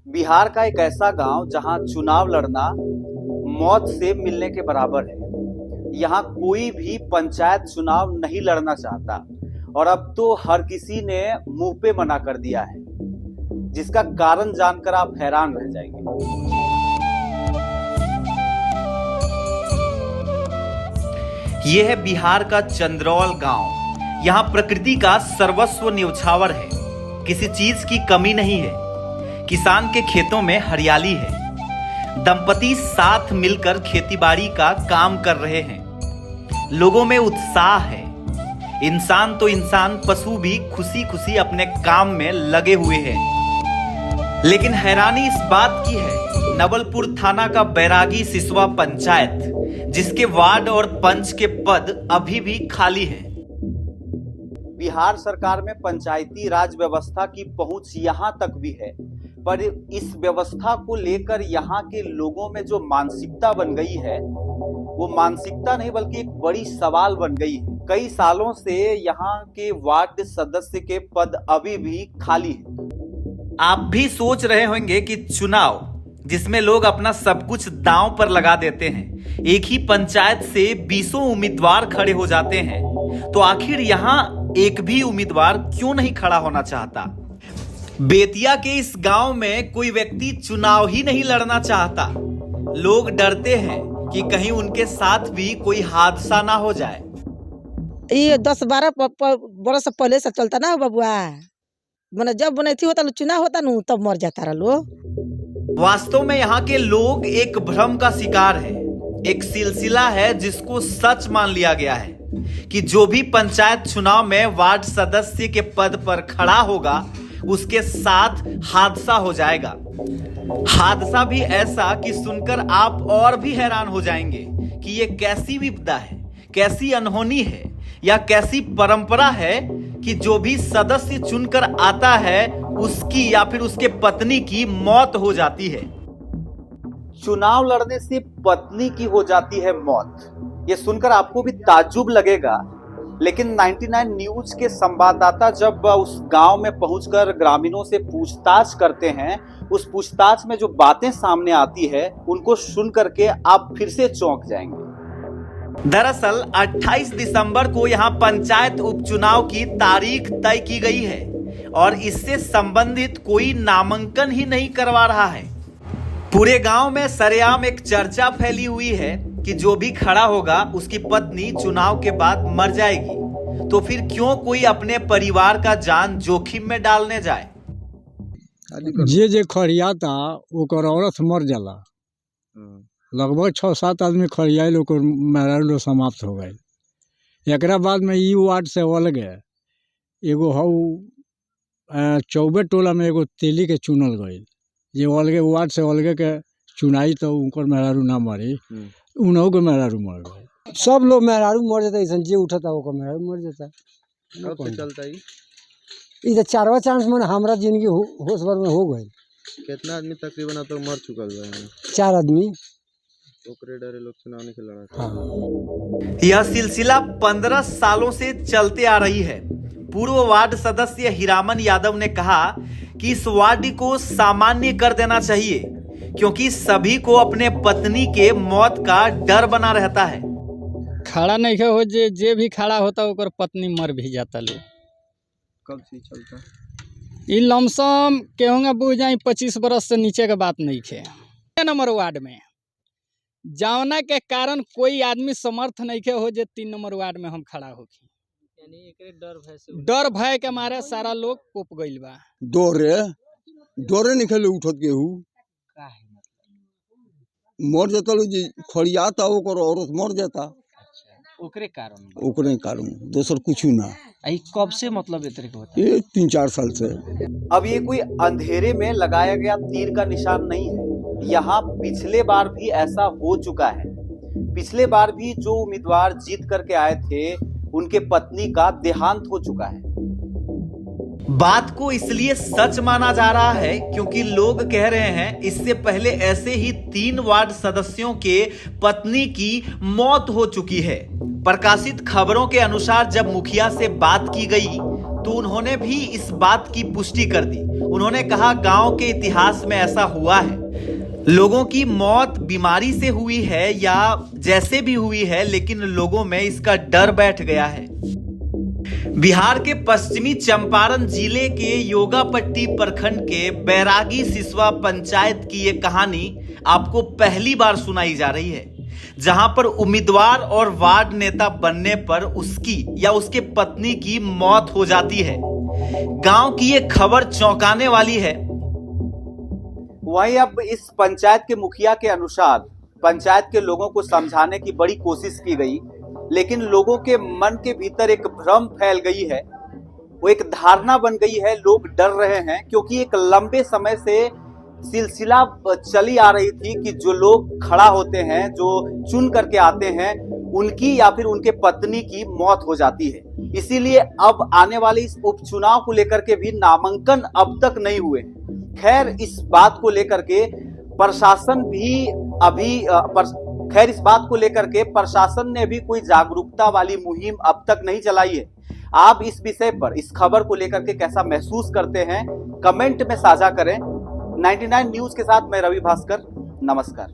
बिहार का एक ऐसा गांव जहां चुनाव लड़ना मौत से मिलने के बराबर है। यहाँ कोई भी पंचायत चुनाव नहीं लड़ना चाहता और अब तो हर किसी ने मुंह पे मना कर दिया है, जिसका कारण जानकर आप हैरान रह जाएंगे। यह है बिहार का चंद्रौल गांव। यहाँ प्रकृति का सर्वस्व न्यौछावर है, किसी चीज की कमी नहीं है। किसान के खेतों में हरियाली है, दंपति साथ मिलकर खेतीबाड़ी का काम कर रहे हैं, लोगों में उत्साह है। इंसान तो इंसान, पशु भी खुशी खुशी अपने काम में लगे हुए हैं। लेकिन हैरानी इस बात की है, नवलपुर थाना का बैरागी सिसवा पंचायत, जिसके वार्ड और पंच के पद अभी भी खाली हैं। बिहार सरकार में पंचायती राज व्यवस्था की पहुंच यहां तक भी है, पर इस व्यवस्था को लेकर यहाँ के लोगों में जो मानसिकता बन गई है, वो मानसिकता नहीं बल्कि एक बड़ी सवाल बन गई है। कई सालों से यहाँ के वार्ड सदस्य के पद अभी भी खाली है। आप भी सोच रहे होंगे कि चुनाव जिसमें लोग अपना सब कुछ दांव पर लगा देते हैं, एक ही पंचायत से 20 उम्मीदवार खड़े हो जाते हैं, तो आखिर यहाँ एक भी उम्मीदवार क्यों नहीं खड़ा होना चाहता? बेतिया के इस गांव में कोई व्यक्ति चुनाव ही नहीं लड़ना चाहता। लोग डरते हैं कि कहीं उनके साथ भी कोई हादसा ना हो जाए। ये 10-12 बरस पहले से चलता ना बबुआ, मैंने जब बनैती होता चुनाव होता न तब मर जाता रहा लोग। वास्तव में यहाँ के लोग एक भ्रम का शिकार है। एक सिलसिला है जिसको सच मान लिया गया है कि जो भी पंचायत चुनाव में वार्ड सदस्य के पद पर खड़ा होगा उसके साथ हादसा हो जाएगा। हादसा भी ऐसा कि सुनकर आप और भी हैरान हो जाएंगे कि ये कैसी विपदा है, कैसी अनहोनी है, या कैसी परंपरा है कि जो भी सदस्य चुनकर आता है उसकी या फिर उसके पत्नी की मौत हो जाती है। चुनाव लड़ने से पत्नी की हो जाती है मौत। ये सुनकर आपको भी ताज्जुब लगेगा, लेकिन 99 न्यूज के संवाददाता जब उस गांव में पहुंचकर ग्रामीणों से पूछताछ करते हैं, उस पूछताछ में जो बातें सामने आती है उनको सुन करके आप फिर से चौंक जाएंगे। दरअसल 28 दिसंबर को यहां पंचायत उपचुनाव की तारीख तय की गई है और इससे संबंधित कोई नामांकन ही नहीं करवा रहा है। पूरे गांव में सरेआम एक चर्चा फैली हुई है कि जो भी खड़ा होगा उसकी पत्नी चुनाव के बाद मर जाएगी, तो फिर क्यों कोई अपने परिवार का जान जोखिम में डालने जाए? जे खड़ियाता ओकर औरत मर जाला, लगभग 6-7 आदमी खड़ियाल ओकर मेहरारू समाप्त हो गए। एकरा बाद में ई वार्ड से अलगे एगो हऊ 24 टोला में एगो तेली के चुनल गई, जे अलगे वार्ड से अलगे के चुनाई तो उनकर मेहरारू ना मरी, उन्हों के मेहरारू मर गए। सब लोग मेहरारू मर जाता है, जे उठता ओकर मेहरारू मर जाता। कब से चलता है इधर 4वां चांस में हमारा जिंदगी होश भर में हो गई। कितना आदमी तकरीबन अब तक मर चुकल है? 4 आदमी। ओकरे डरे लोग चुनाव नहीं खेल रहा। यह सिलसिला 15 सालों से चलते आ रही है। पूर्व वार्ड सदस्य हीरामन यादव ने कहा कि इस वार्ड को सामान्य कर देना चाहिए, क्योंकि सभी को अपने पत्नी के मौत का डर बना रहता है। खड़ा नहीं हो जे भी खड़ा होता ओकर पत्नी मर भी जाता लोग। कब से चलता? ई लमसम केहूँगा बुझ जाए 25 बरस से नीचे के बात नहीं खे। नंबर वार्ड में जावना के कारण कोई आदमी समर्थ नहीं खे हो जे 3 नंबर वार्ड में हम खड़ा होखी, यानी डर भय के मारे सारा लोग कोप गइल बा। डोरे निकले उठत के हु मर जाता लोग, जी खड़ियाता ओकर औरत मर जाता। ओकरे कारण दोसर कुछ ना। कब से मतलब इस तरह के होता है? ये 3-4 साल से। अब ये कोई अंधेरे में लगाया गया तीर का निशान नहीं है। यहाँ पिछले बार भी ऐसा हो चुका है। पिछले बार भी जो उम्मीदवार जीत करके आए थे उनके पत्नी का देहांत हो चुका है। बात को इसलिए सच माना जा रहा है क्योंकि लोग कह रहे हैं इससे पहले ऐसे ही 3 वार्ड सदस्यों के पत्नी की मौत हो चुकी है। प्रकाशित खबरों के अनुसार जब मुखिया से बात की गई तो उन्होंने भी इस बात की पुष्टि कर दी। उन्होंने कहा गांव के इतिहास में ऐसा हुआ है, लोगों की मौत बीमारी से हुई है या जैसे भी हुई है, लेकिन लोगों में इसका डर बैठ गया है। बिहार के पश्चिमी चंपारण जिले के योगापट्टी प्रखंड के बैरागी सिसवा पंचायत की ये कहानी आपको पहली बार सुनाई जा रही है, जहां पर उम्मीदवार और वार्ड नेता बनने पर उसकी या उसके पत्नी की मौत हो जाती है। गांव की ये खबर चौंकाने वाली है। वहीं अब इस पंचायत के मुखिया के अनुसार पंचायत के लोगों को समझाने की बड़ी कोशिश की गई, लेकिन लोगों के मन के भीतर एक भ्रम फैल गई है, वो एक धारणा बन गई है। लोग डर रहे हैं क्योंकि एक लंबे समय से सिलसिला चली आ रही थी कि जो लोग खड़ा होते हैं, जो चुन करके आते हैं, उनकी या फिर उनके पत्नी की मौत हो जाती है। इसीलिए अब आने वाले इस उपचुनाव को लेकर के भी नामांकन अब तक नहीं हुए। खैर इस बात को लेकर के प्रशासन ने भी कोई जागरूकता वाली मुहिम अब तक नहीं चलाई है। आप इस विषय पर, इस खबर को लेकर के कैसा महसूस करते हैं, कमेंट में साझा करें। 99 न्यूज के साथ मैं रवि भास्कर, नमस्कार।